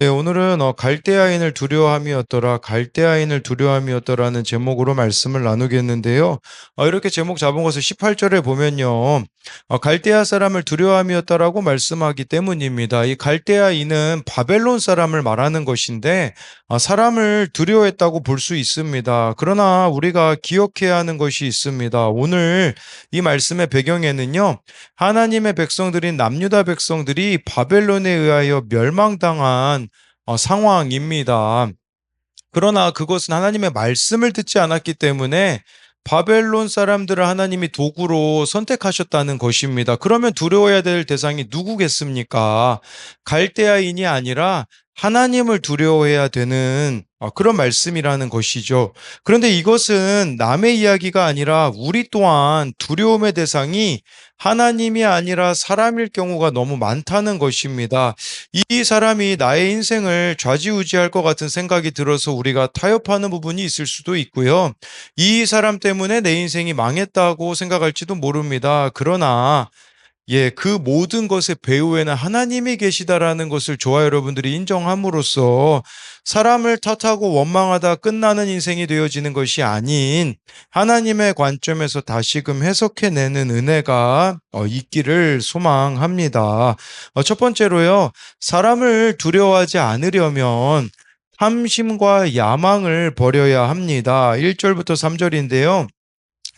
네, 오늘은 갈대아인을 두려워함이었더라, 갈대아인을 두려워함이었더라는 제목으로 말씀을 나누겠는데요. 이렇게 제목 잡은 것을 18절에 보면요. 갈대아 사람을 두려워함이었다라고 말씀하기 때문입니다. 이 갈대아인은 바벨론 사람을 말하는 것인데, 사람을 두려워했다고 볼 수 있습니다. 그러나 우리가 기억해야 하는 것이 있습니다. 오늘 이 말씀의 배경에는요, 하나님의 백성들인 남유다 백성들이 바벨론에 의하여 멸망당한 상황입니다. 그러나 그것은 하나님의 말씀을 듣지 않았기 때문에 바벨론 사람들을 하나님이 도구로 선택하셨다는 것입니다. 그러면 두려워해야 될 대상이 누구겠습니까? 갈대아인이 아니라 하나님을 두려워해야 되는 그런 말씀이라는 것이죠. 그런데 이것은 남의 이야기가 아니라 우리 또한 두려움의 대상이 하나님이 아니라 사람일 경우가 너무 많다는 것입니다. 이 사람이 나의 인생을 좌지우지할 것 같은 생각이 들어서 우리가 타협하는 부분이 있을 수도 있고요. 이 사람 때문에 내 인생이 망했다고 생각할지도 모릅니다. 그러나 그 모든 것의 배후에는 하나님이 계시다라는 것을 저와 여러분들이 인정함으로써 사람을 탓하고 원망하다 끝나는 인생이 되어지는 것이 아닌 하나님의 관점에서 다시금 해석해내는 은혜가 있기를 소망합니다. 첫 번째로요, 사람을 두려워하지 않으려면 탐심과 야망을 버려야 합니다. 1절부터 3절인데요.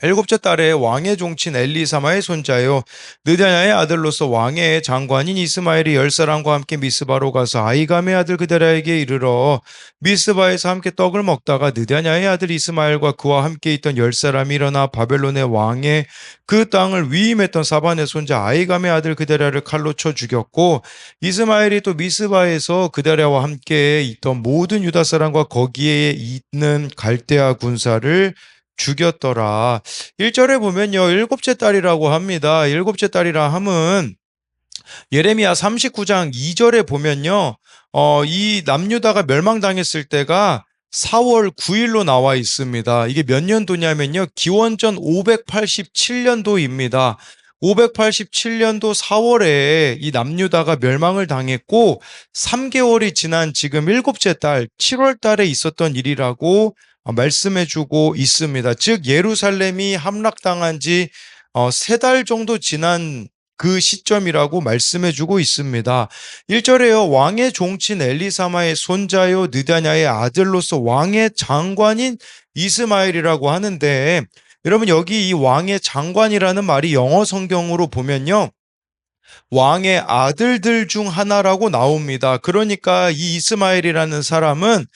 일곱째 달에 왕의 종친 엘리사마의 손자요 느다냐의 아들로서 왕의 장관인 이스마엘이 10사람과 함께 미스바로 가서 아이감의 아들 그데라에게 이르러 미스바에서 함께 떡을 먹다가 느다냐의 아들 이스마엘과 그와 함께 있던 10사람이 일어나 바벨론의 왕의 그 땅을 위임했던 사반의 손자 아이감의 아들 그데라를 칼로 쳐 죽였고, 이스마엘이 또 미스바에서 그데라와 함께 있던 모든 유다 사람과 거기에 있는 갈대아 군사를 죽였더라. 1절에 보면요, 일곱째 딸이라고 합니다. 일곱째 딸이라 함은 예레미야 39장 2절에 보면요, 이 남유다가 멸망당했을 때가 4월 9일로 나와 있습니다. 이게 몇 년도냐면요, 기원전 587년도입니다. 587년도 4월에 이 남유다가 멸망을 당했고 3개월이 지난 지금 일곱째 달 7월 달에 있었던 일이라고 말씀해주고 있습니다. 즉 예루살렘이 함락당한 지 3달 정도 지난 그 시점이라고 말씀해주고 있습니다. 1절에요. 왕의 종친 엘리사마의 손자요 느다냐의 아들로서 왕의 장관인 이스마엘이라고 하는데, 여러분 여기 이 왕의 장관이라는 말이 영어 성경으로 보면요, 왕의 아들들 중 하나라고 나옵니다. 그러니까 이 이스마엘이라는 사람은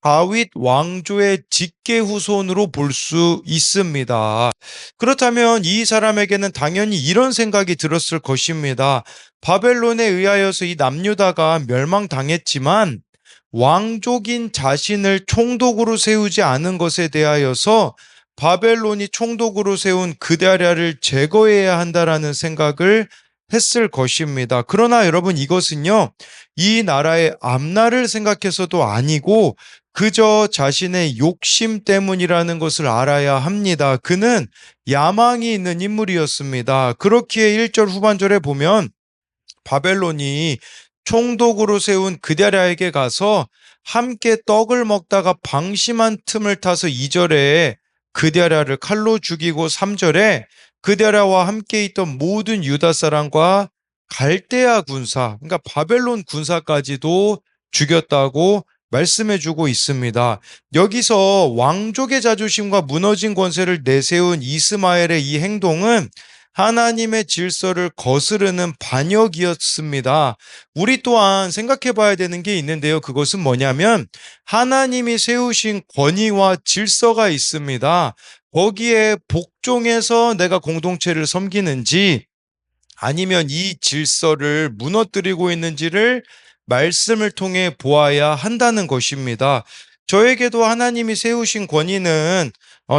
다윗 왕조의 직계 후손으로 볼 수 있습니다. 그렇다면 이 사람에게는 당연히 이런 생각이 들었을 것입니다. 바벨론에 의하여서 이 남유다가 멸망당했지만 왕족인 자신을 총독으로 세우지 않은 것에 대하여서 바벨론이 총독으로 세운 그다랴를 제거해야 한다라는 생각을 했을 것입니다. 그러나 여러분, 이것은요, 이 나라의 앞날을 생각해서도 아니고 그저 자신의 욕심 때문이라는 것을 알아야 합니다. 그는 야망이 있는 인물이었습니다. 그렇기에 1절 후반절에 보면 바벨론이 총독으로 세운 그데랴에게 가서 함께 떡을 먹다가 방심한 틈을 타서 2절에 그데랴를 칼로 죽이고 3절에 그데랴와 함께 있던 모든 유다 사람과 갈대아 군사, 그러니까 바벨론 군사까지도 죽였다고 말씀해주고 있습니다. 여기서 왕족의 자존심과 무너진 권세를 내세운 이스마엘의 이 행동은 하나님의 질서를 거스르는 반역이었습니다. 우리 또한 생각해 봐야 되는 게 있는데요. 그것은 뭐냐면 하나님이 세우신 권위와 질서가 있습니다. 거기에 복종해서 내가 공동체를 섬기는지 아니면 이 질서를 무너뜨리고 있는지를 말씀을 통해 보아야 한다는 것입니다. 저에게도 하나님이 세우신 권위는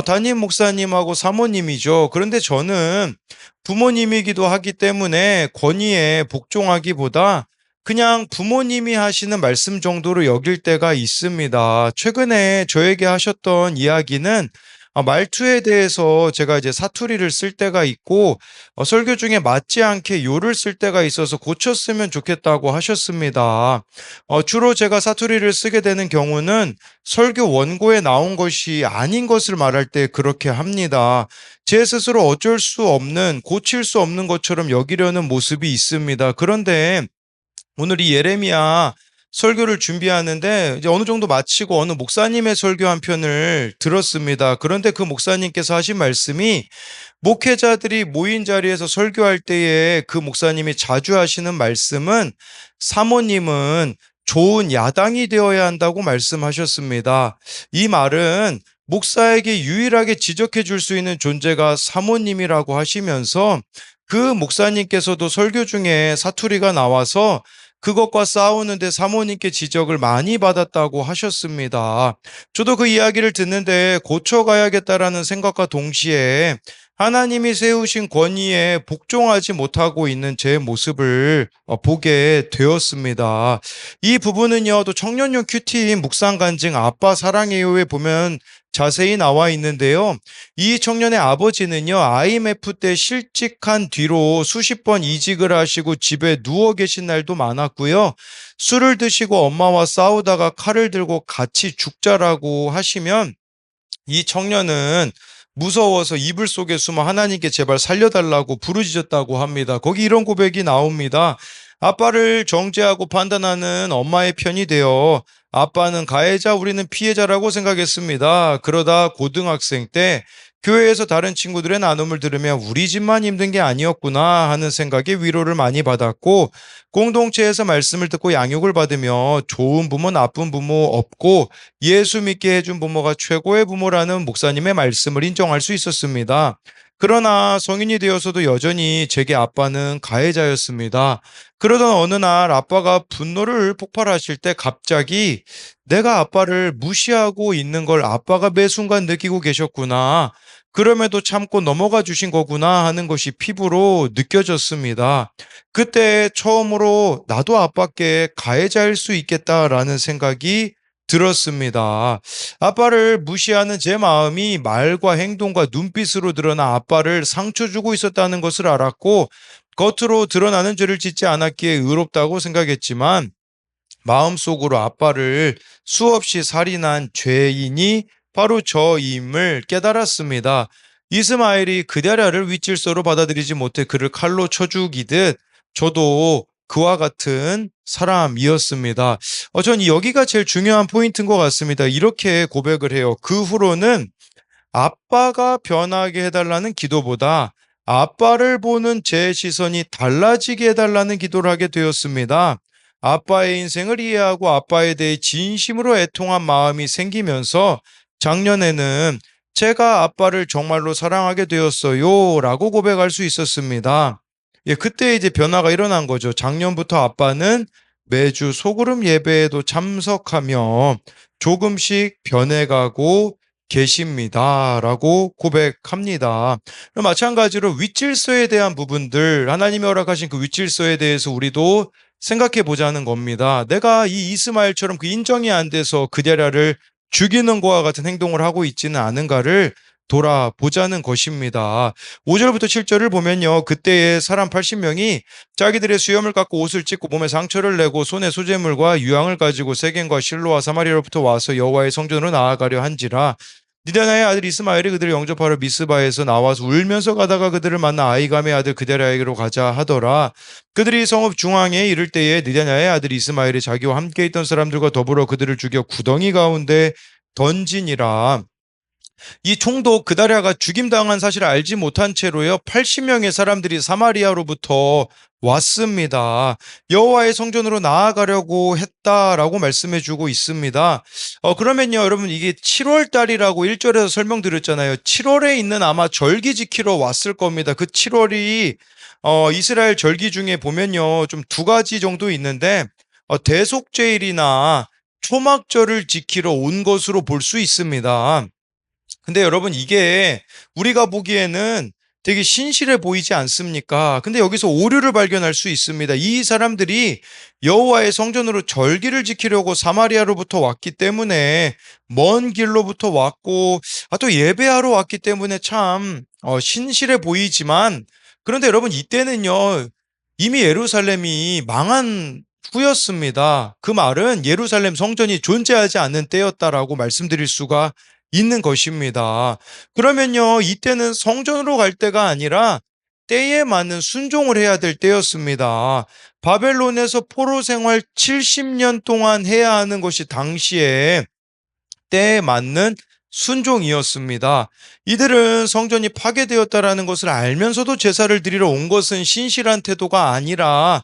담임 목사님하고 사모님이죠. 그런데 저는 부모님이기도 하기 때문에 권위에 복종하기보다 그냥 부모님이 하시는 말씀 정도로 여길 때가 있습니다. 최근에 저에게 하셨던 이야기는 말투에 대해서 제가 이제 사투리를 쓸 때가 있고 설교 중에 맞지 않게 요를 쓸 때가 있어서 고쳤으면 좋겠다고 하셨습니다. 주로 제가 사투리를 쓰게 되는 경우는 설교 원고에 나온 것이 아닌 것을 말할 때 그렇게 합니다. 제 스스로 어쩔 수 없는, 고칠 수 없는 것처럼 여기려는 모습이 있습니다. 그런데 오늘 이 예레미야 설교를 준비하는데 이제 어느 정도 마치고 어느 목사님의 설교 한 편을 들었습니다. 그런데 그 목사님께서 하신 말씀이 목회자들이 모인 자리에서 설교할 때에 그 목사님이 자주 하시는 말씀은 사모님은 좋은 야당이 되어야 한다고 말씀하셨습니다. 이 말은 목사에게 유일하게 지적해 줄 수 있는 존재가 사모님이라고 하시면서 그 목사님께서도 설교 중에 사투리가 나와서 그것과 싸우는데 사모님께 지적을 많이 받았다고 하셨습니다. 저도 그 이야기를 듣는데 고쳐가야겠다라는 생각과 동시에 하나님이 세우신 권위에 복종하지 못하고 있는 제 모습을 보게 되었습니다. 이 부분은요, 또 청년용 큐티인 묵상 간증 아빠 사랑해요에 보면 자세히 나와 있는데요. 이 청년의 아버지는요, IMF 때 실직한 뒤로 수십 번 이직을 하시고 집에 누워 계신 날도 많았고요. 술을 드시고 엄마와 싸우다가 칼을 들고 같이 죽자라고 하시면 이 청년은 무서워서 이불 속에 숨어 하나님께 제발 살려달라고 부르짖었다고 합니다. 거기 이런 고백이 나옵니다. 아빠를 정죄하고 판단하는 엄마의 편이 되어 아빠는 가해자, 우리는 피해자라고 생각했습니다. 그러다 고등학생 때 교회에서 다른 친구들의 나눔을 들으며 우리 집만 힘든 게 아니었구나 하는 생각에 위로를 많이 받았고, 공동체에서 말씀을 듣고 양육을 받으며 좋은 부모, 나쁜 부모 없고 예수 믿게 해준 부모가 최고의 부모라는 목사님의 말씀을 인정할 수 있었습니다. 그러나 성인이 되어서도 여전히 제게 아빠는 가해자였습니다. 그러던 어느 날 아빠가 분노를 폭발하실 때 갑자기 내가 아빠를 무시하고 있는 걸 아빠가 매 순간 느끼고 계셨구나. 그럼에도 참고 넘어가 주신 거구나 하는 것이 피부로 느껴졌습니다. 그때 처음으로 나도 아빠께 가해자일 수 있겠다라는 생각이 들었습니다. 아빠를 무시하는 제 마음이 말과 행동과 눈빛으로 드러나 아빠를 상처 주고 있었다는 것을 알았고, 겉으로 드러나는 죄를 짓지 않았기에 의롭다고 생각했지만 마음속으로 아빠를 수없이 살인한 죄인이 바로 저임을 깨달았습니다. 이스마엘이 그데랴를 윗질서로 받아들이지 못해 그를 칼로 쳐 죽이듯 저도 그와 같은 사람이었습니다. 전 여기가 제일 중요한 포인트인 것 같습니다. 이렇게 고백을 해요. 그 후로는 아빠가 변하게 해달라는 기도보다 아빠를 보는 제 시선이 달라지게 해달라는 기도를 하게 되었습니다. 아빠의 인생을 이해하고 아빠에 대해 진심으로 애통한 마음이 생기면서 작년에는 제가 아빠를 정말로 사랑하게 되었어요 라고 고백할 수 있었습니다. 그때 이제 변화가 일어난 거죠. 작년부터 아빠는 매주 소그룹 예배에도 참석하며 조금씩 변해가고 계십니다라고 고백합니다. 마찬가지로 윗질서에 대한 부분들, 하나님이 허락하신 그 윗질서에 대해서 우리도 생각해 보자는 겁니다. 내가 이 이스마엘처럼 그 인정이 안 돼서 그데랴를 죽이는 것과 같은 행동을 하고 있지는 않은가를 돌아보자는 것입니다. 5절부터 7절을 보면요. 그때의 사람 80명이 자기들의 수염을 깎고 옷을 찢고 몸에 상처를 내고 손에 소재물과 유황을 가지고 세겜과 실로와 사마리아로부터 와서 여호와의 성전으로 나아가려 한지라. 니다나의 아들 이스마엘이 그들을 영접하러 미스바에서 나와서 울면서 가다가 그들을 만나 아이감의 아들 그데랴에게로 가자 하더라. 그들이 성읍 중앙에 이를 때에 니다나의 아들 이스마엘이 자기와 함께 있던 사람들과 더불어 그들을 죽여 구덩이 가운데 던지니라. 이 총독 그다랴가 죽임당한 사실을 알지 못한 채로요 80명의 사람들이 사마리아로부터 왔습니다. 여호와의 성전으로 나아가려고 했다라고 말씀해주고 있습니다. 그러면요 여러분, 이게 7월 달이라고 1절에서 설명드렸잖아요. 7월에 있는 아마 절기 지키러 왔을 겁니다. 그 7월이 이스라엘 절기 중에 보면요 좀 두 가지 정도 있는데 대속죄일이나 초막절을 지키러 온 것으로 볼 수 있습니다. 근데 여러분, 이게 우리가 보기에는 되게 신실해 보이지 않습니까? 근데 여기서 오류를 발견할 수 있습니다. 이 사람들이 여호와의 성전으로 절기를 지키려고 사마리아로부터 왔기 때문에 먼 길로부터 왔고 또 예배하러 왔기 때문에 참 신실해 보이지만 그런데 여러분 이때는요. 이미 예루살렘이 망한 후였습니다. 그 말은 예루살렘 성전이 존재하지 않는 때였다라고 말씀드릴 수가 있는 것입니다. 그러면요, 이때는 성전으로 갈 때가 아니라 때에 맞는 순종을 해야 될 때였습니다. 바벨론에서 포로 생활 70년 동안 해야 하는 것이 당시에 때에 맞는 순종이었습니다. 이들은 성전이 파괴되었다라는 것을 알면서도 제사를 드리러 온 것은 신실한 태도가 아니라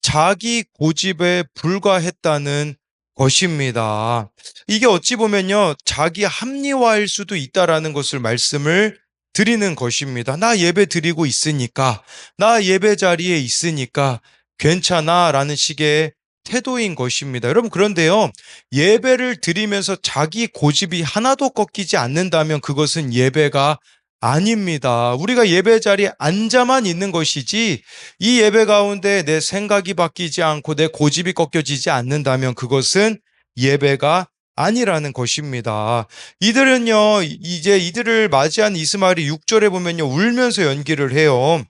자기 고집에 불과했다는 것입니다. 이게 어찌 보면요, 자기 합리화일 수도 있다라는 것을 말씀을 드리는 것입니다. 나 예배 드리고 있으니까, 나 예배 자리에 있으니까 괜찮아 라는 식의 태도인 것입니다. 여러분, 그런데요, 예배를 드리면서 자기 고집이 하나도 꺾이지 않는다면 그것은 예배가 아닙니다. 우리가 예배 자리에 앉아만 있는 것이지 이 예배 가운데 내 생각이 바뀌지 않고 내 고집이 꺾여지지 않는다면 그것은 예배가 아니라는 것입니다. 이들은요, 이제 이들을 맞이한 이스마엘이 6절에 보면요, 울면서 연기를 해요.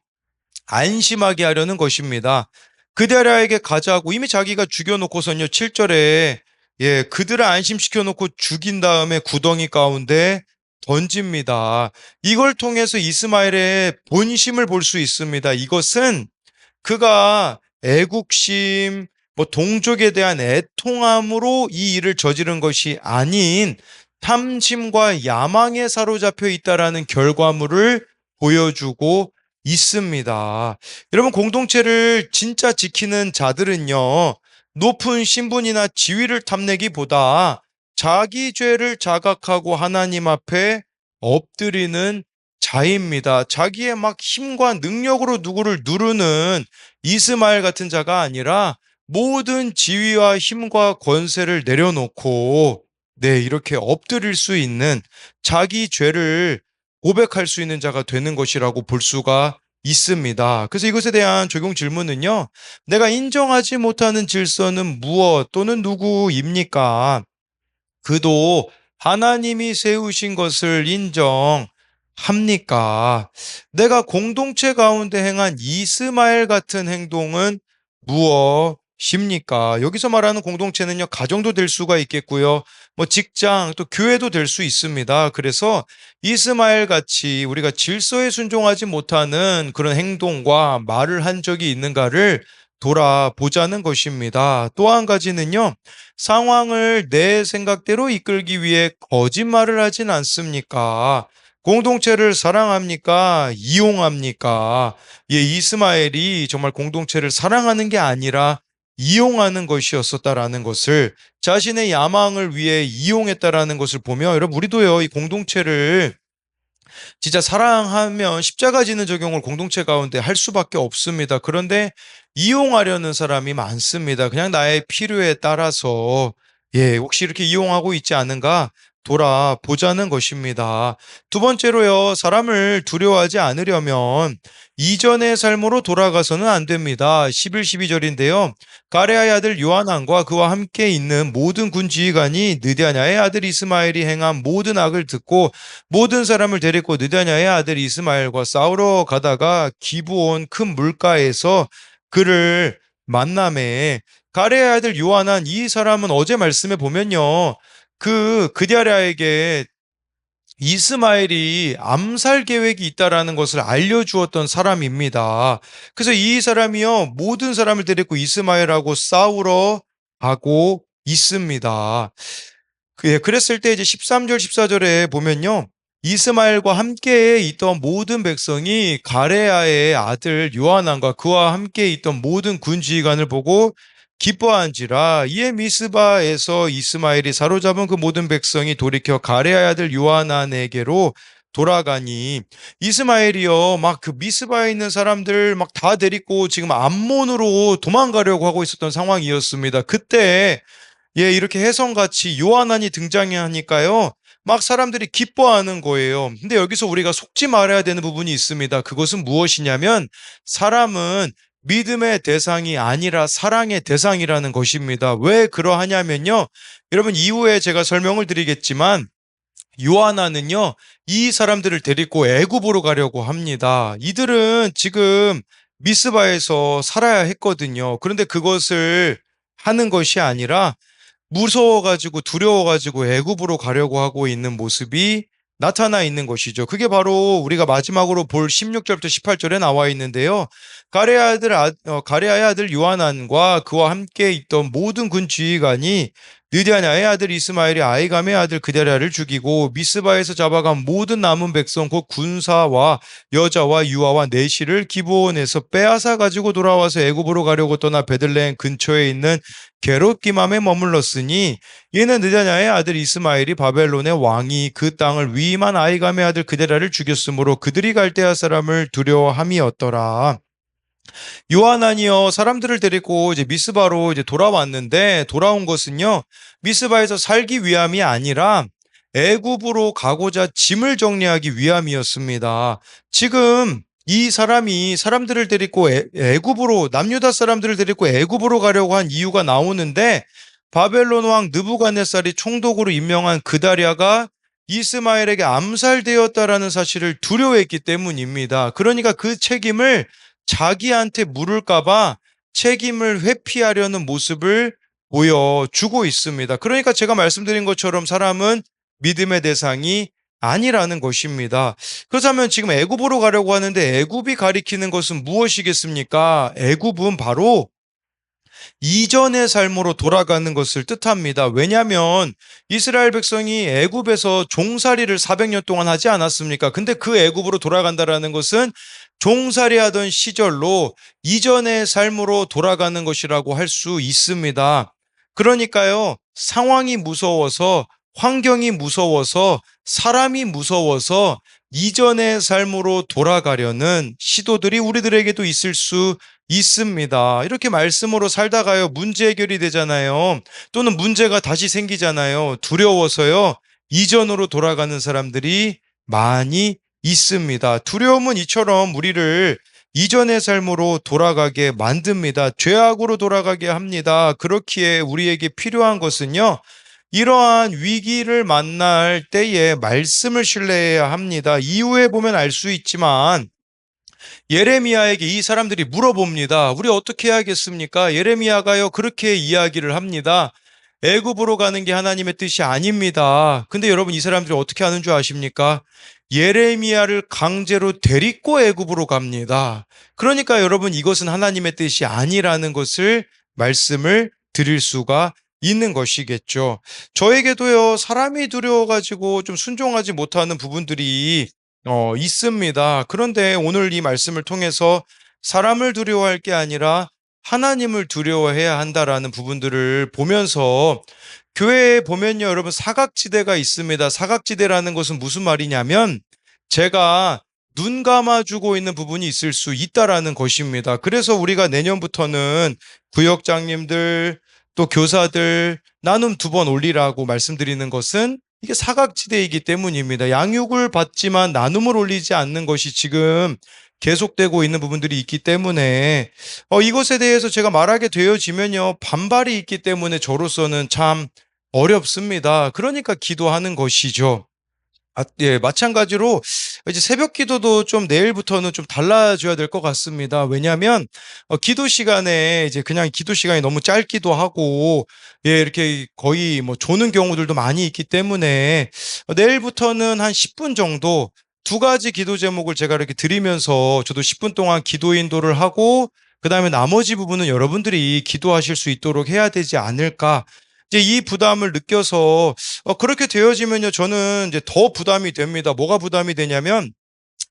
안심하게 하려는 것입니다. 그대라에게 가자고 이미 자기가 죽여놓고선요 7절에 그들을 안심시켜놓고 죽인 다음에 구덩이 가운데 던집니다. 이걸 통해서 이스마엘의 본심을 볼 수 있습니다. 이것은 그가 애국심, 동족에 대한 애통함으로 이 일을 저지른 것이 아닌 탐심과 야망에 사로잡혀 있다라는 결과물을 보여주고 있습니다. 여러분, 공동체를 진짜 지키는 자들은요, 높은 신분이나 지위를 탐내기보다 자기 죄를 자각하고 하나님 앞에 엎드리는 자입니다. 자기의 막 힘과 능력으로 누구를 누르는 이스마엘 같은 자가 아니라 모든 지위와 힘과 권세를 내려놓고 이렇게 엎드릴 수 있는 자기 죄를 고백할 수 있는 자가 되는 것이라고 볼 수가 있습니다. 그래서 이것에 대한 적용 질문은요. 내가 인정하지 못하는 질서는 무엇 또는 누구입니까? 그도 하나님이 세우신 것을 인정합니까? 내가 공동체 가운데 행한 이스마엘 같은 행동은 무엇입니까? 여기서 말하는 공동체는요, 가정도 될 수가 있겠고요. 직장, 또 교회도 될 수 있습니다. 그래서 이스마엘 같이 우리가 질서에 순종하지 못하는 그런 행동과 말을 한 적이 있는가를 돌아보자는 것입니다. 또 한 가지는요, 상황을 내 생각대로 이끌기 위해 거짓말을 하진 않습니까? 공동체를 사랑합니까? 이용합니까? 이스마엘이 정말 공동체를 사랑하는 게 아니라 이용하는 것이었었다라는 것을 자신의 야망을 위해 이용했다라는 것을 보며 여러분 우리도요 이 공동체를 진짜 사랑하면 십자가 지는 적용을 공동체 가운데 할 수밖에 없습니다. 그런데 이용하려는 사람이 많습니다. 그냥 나의 필요에 따라서 혹시 이렇게 이용하고 있지 않은가 돌아보자는 것입니다. 두 번째로요, 사람을 두려워하지 않으려면 이전의 삶으로 돌아가서는 안 됩니다. 11, 12절인데요. 가레아의 아들 요하난과 그와 함께 있는 모든 군 지휘관이 느다냐의 아들 이스마엘이 행한 모든 악을 듣고 모든 사람을 데리고 느다냐의 아들 이스마엘과 싸우러 가다가 기브온 큰 물가에서 그를 만남에 가레아의 아들 요하난 이 사람은 어제 말씀에 보면요. 그드랴에게 이스마엘이 암살 계획이 있다라는 것을 알려주었던 사람입니다. 그래서 이 사람이요, 모든 사람을 데리고 이스마엘하고 싸우러 가고 있습니다. 그랬을 때 이제 13절, 14절에 보면요. 이스마엘과 함께 있던 모든 백성이 가레아의 아들 요하난과 그와 함께 있던 모든 군 지휘관을 보고 기뻐한지라. 이에 미스바에서 이스마엘이 사로잡은 그 모든 백성이 돌이켜 가레아의 아들 요하난에게로 돌아가니 이스마엘이요 막 그 미스바에 있는 사람들 막 다 데리고 지금 암몬으로 도망가려고 하고 있었던 상황이었습니다. 그때 이렇게 혜성같이 요하난이 등장하니까요 막 사람들이 기뻐하는 거예요. 근데 여기서 우리가 속지 말아야 되는 부분이 있습니다. 그것은 무엇이냐면 사람은 믿음의 대상이 아니라 사랑의 대상이라는 것입니다. 왜 그러하냐면요. 여러분 이후에 제가 설명을 드리겠지만 요하나는요, 이 사람들을 데리고 애굽으로 가려고 합니다. 이들은 지금 미스바에서 살아야 했거든요. 그런데 그것을 하는 것이 아니라 무서워가지고 두려워가지고 애굽으로 가려고 하고 있는 모습이 나타나 있는 것이죠. 그게 바로 우리가 마지막으로 볼 16절부터 18절에 나와 있는데요. 가레아의 아들 요하난과 그와 함께 있던 모든 군 지휘관이 느냐냐의 아들 이스마엘이 아이감의 아들 그데랴를 죽이고 미스바에서 잡아간 모든 남은 백성 곧 군사와 여자와 유아와 내시를 기브온에서 빼앗아 가지고 돌아와서 애굽으로 가려고 떠나 베들레헴 근처에 있는 게롯기맘에 머물렀으니 이는 느냐냐의 아들 이스마엘이 바벨론의 왕이 그 땅을 위임한 아이감의 아들 그데랴를 죽였으므로 그들이 갈대아 사람을 두려워함이었더라. 요하나니요 사람들을 데리고 이제 미스바로 이제 돌아왔는데 돌아온 것은요 미스바에서 살기 위함이 아니라 애굽으로 가고자 짐을 정리하기 위함이었습니다. 지금 이 사람이 사람들을 데리고 애굽으로 남유다 사람들을 데리고 애굽으로 가려고 한 이유가 나오는데 바벨론 왕 느부갓네살이 총독으로 임명한 그다랴가 이스마엘에게 암살되었다라는 사실을 두려워했기 때문입니다. 그러니까 그 책임을 자기한테 물을까봐 책임을 회피하려는 모습을 보여주고 있습니다. 그러니까 제가 말씀드린 것처럼 사람은 믿음의 대상이 아니라는 것입니다. 그렇다면 지금 애굽으로 가려고 하는데 애굽이 가리키는 것은 무엇이겠습니까? 애굽은 바로 이전의 삶으로 돌아가는 것을 뜻합니다. 왜냐하면 이스라엘 백성이 애굽에서 종살이를 400년 동안 하지 않았습니까? 근데 그 애굽으로 돌아간다라는 것은 종살이 하던 시절로 이전의 삶으로 돌아가는 것이라고 할 수 있습니다. 그러니까요, 상황이 무서워서, 환경이 무서워서, 사람이 무서워서 이전의 삶으로 돌아가려는 시도들이 우리들에게도 있을 수 있습니다. 이렇게 말씀으로 살다가요, 문제 해결이 되잖아요. 또는 문제가 다시 생기잖아요. 두려워서요, 이전으로 돌아가는 사람들이 많이 있습니다. 두려움은 이처럼 우리를 이전의 삶으로 돌아가게 만듭니다. 죄악으로 돌아가게 합니다. 그렇기에 우리에게 필요한 것은요, 이러한 위기를 만날 때에 말씀을 신뢰해야 합니다. 이후에 보면 알 수 있지만 예레미야에게 이 사람들이 물어봅니다. 우리 어떻게 해야겠습니까? 예레미야가요 그렇게 이야기를 합니다. 애굽으로 가는 게 하나님의 뜻이 아닙니다. 근데 여러분 이 사람들이 어떻게 하는 줄 아십니까? 예레미야를 강제로 데리고 애굽으로 갑니다. 그러니까 여러분 이것은 하나님의 뜻이 아니라는 것을 말씀을 드릴 수가 있는 것이겠죠. 저에게도요 사람이 두려워가지고 좀 순종하지 못하는 부분들이 있습니다. 그런데 오늘 이 말씀을 통해서 사람을 두려워할 게 아니라 하나님을 두려워해야 한다라는 부분들을 보면서 교회에 보면요, 여러분 사각지대가 있습니다. 사각지대라는 것은 무슨 말이냐면 제가 눈 감아주고 있는 부분이 있을 수 있다라는 것입니다. 그래서 우리가 내년부터는 구역장님들 또 교사들 나눔 2번 올리라고 말씀드리는 것은 이게 사각지대이기 때문입니다. 양육을 받지만 나눔을 올리지 않는 것이 지금 계속되고 있는 부분들이 있기 때문에 이것에 대해서 제가 말하게 되어지면요 반발이 있기 때문에 저로서는 참 어렵습니다. 그러니까 기도하는 것이죠. 예, 마찬가지로 이제 새벽 기도도 좀 내일부터는 좀 달라져야 될 것 같습니다. 왜냐하면 기도 시간에 이제 그냥 기도 시간이 너무 짧기도 하고 예, 이렇게 거의 뭐 조는 경우들도 많이 있기 때문에 내일부터는 한 10분 정도 2가지 기도 제목을 제가 이렇게 드리면서 저도 10분 동안 기도 인도를 하고 그다음에 나머지 부분은 여러분들이 기도하실 수 있도록 해야 되지 않을까. 이제 이 부담을 느껴서 그렇게 되어지면요 저는 이제 더 부담이 됩니다. 뭐가 부담이 되냐면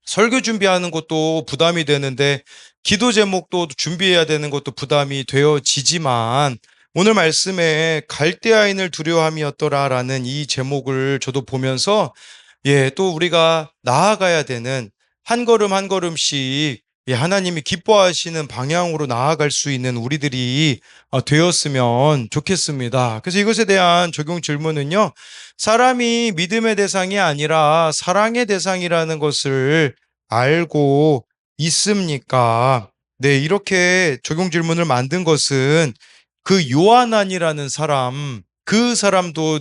설교 준비하는 것도 부담이 되는데 기도 제목도 준비해야 되는 것도 부담이 되어지지만 오늘 말씀에 갈대아인을 두려워함이었더라라는 이 제목을 저도 보면서 예, 또 우리가 나아가야 되는 한 걸음 한 걸음씩 하나님이 기뻐하시는 방향으로 나아갈 수 있는 우리들이 되었으면 좋겠습니다. 그래서 이것에 대한 적용 질문은요, 사람이 믿음의 대상이 아니라 사랑의 대상이라는 것을 알고 있습니까? 네, 이렇게 적용 질문을 만든 것은 그 요한안이라는 사람, 그 사람도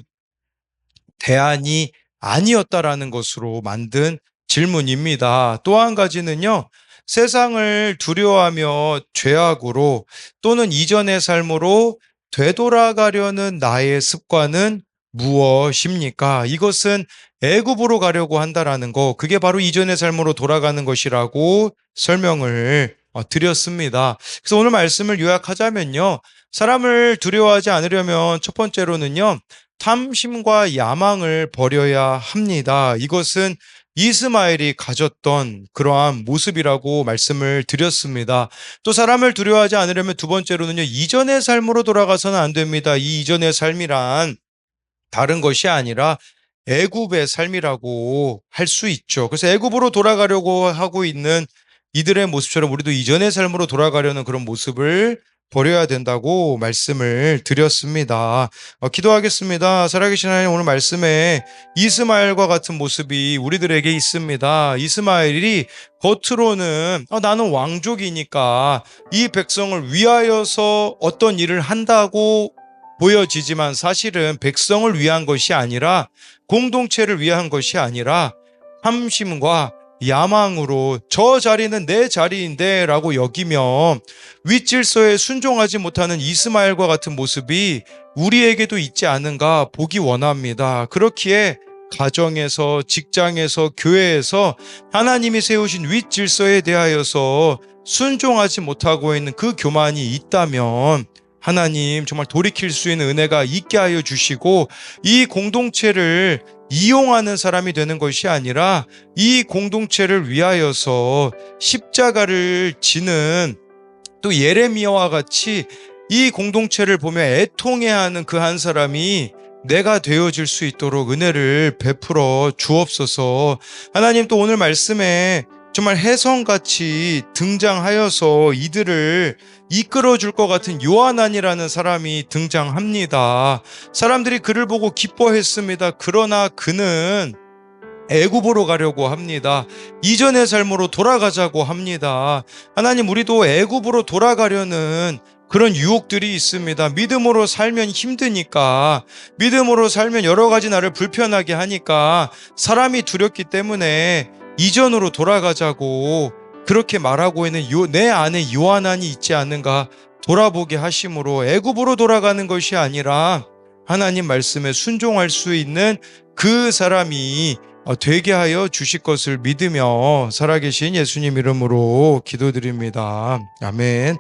대안이 아니었다라는 것으로 만든 질문입니다. 또 한 가지는요, 세상을 두려워하며 죄악으로 또는 이전의 삶으로 되돌아가려는 나의 습관은 무엇입니까? 이것은 애굽으로 가려고 한다라는 거, 그게 바로 이전의 삶으로 돌아가는 것이라고 설명을 드렸습니다. 그래서 오늘 말씀을 요약하자면요, 사람을 두려워하지 않으려면 첫 번째로는요, 탐심과 야망을 버려야 합니다. 이것은 이스마엘이 가졌던 그러한 모습이라고 말씀을 드렸습니다. 또 사람을 두려워하지 않으려면 두 번째로는요, 이전의 삶으로 돌아가서는 안 됩니다. 이 이전의 삶이란 다른 것이 아니라 애굽의 삶이라고 할 수 있죠. 그래서 애굽으로 돌아가려고 하고 있는 이들의 모습처럼 우리도 이전의 삶으로 돌아가려는 그런 모습을 버려야 된다고 말씀을 드렸습니다. 기도하겠습니다. 살아계신 하나님, 오늘 말씀에 이스마엘과 같은 모습이 우리들에게 있습니다. 이스마엘이 겉으로는 나는 왕족이니까 이 백성을 위하여서 어떤 일을 한다고 보여지지만 사실은 백성을 위한 것이 아니라, 공동체를 위한 것이 아니라 탐심과 야망으로 저 자리는 내 자리인데 라고 여기며 윗질서에 순종하지 못하는 이스마엘과 같은 모습이 우리에게도 있지 않은가 보기 원합니다. 그렇기에 가정에서, 직장에서, 교회에서 하나님이 세우신 윗질서에 대하여서 순종하지 못하고 있는 그 교만이 있다면 하나님 정말 돌이킬 수 있는 은혜가 있게 하여 주시고, 이 공동체를 이용하는 사람이 되는 것이 아니라 이 공동체를 위하여서 십자가를 지는, 또 예레미야와 같이 이 공동체를 보며 애통해하는 그 한 사람이 내가 되어질 수 있도록 은혜를 베풀어 주옵소서. 하나님, 또 오늘 말씀에 정말 혜성같이 등장하여서 이들을 이끌어줄 것 같은 요한안이라는 사람이 등장합니다. 사람들이 그를 보고 기뻐했습니다. 그러나 그는 애굽으로 가려고 합니다. 이전의 삶으로 돌아가자고 합니다. 하나님, 우리도 애굽으로 돌아가려는 그런 유혹들이 있습니다. 믿음으로 살면 힘드니까, 믿음으로 살면 여러 가지 나를 불편하게 하니까 사람이 두렵기 때문에 이전으로 돌아가자고 그렇게 말하고 있는 내 안에 요한안이 있지 않는가 돌아보게 하심으로 애굽으로 돌아가는 것이 아니라 하나님 말씀에 순종할 수 있는 그 사람이 되게 하여 주실 것을 믿으며 살아계신 예수님 이름으로 기도드립니다. 아멘.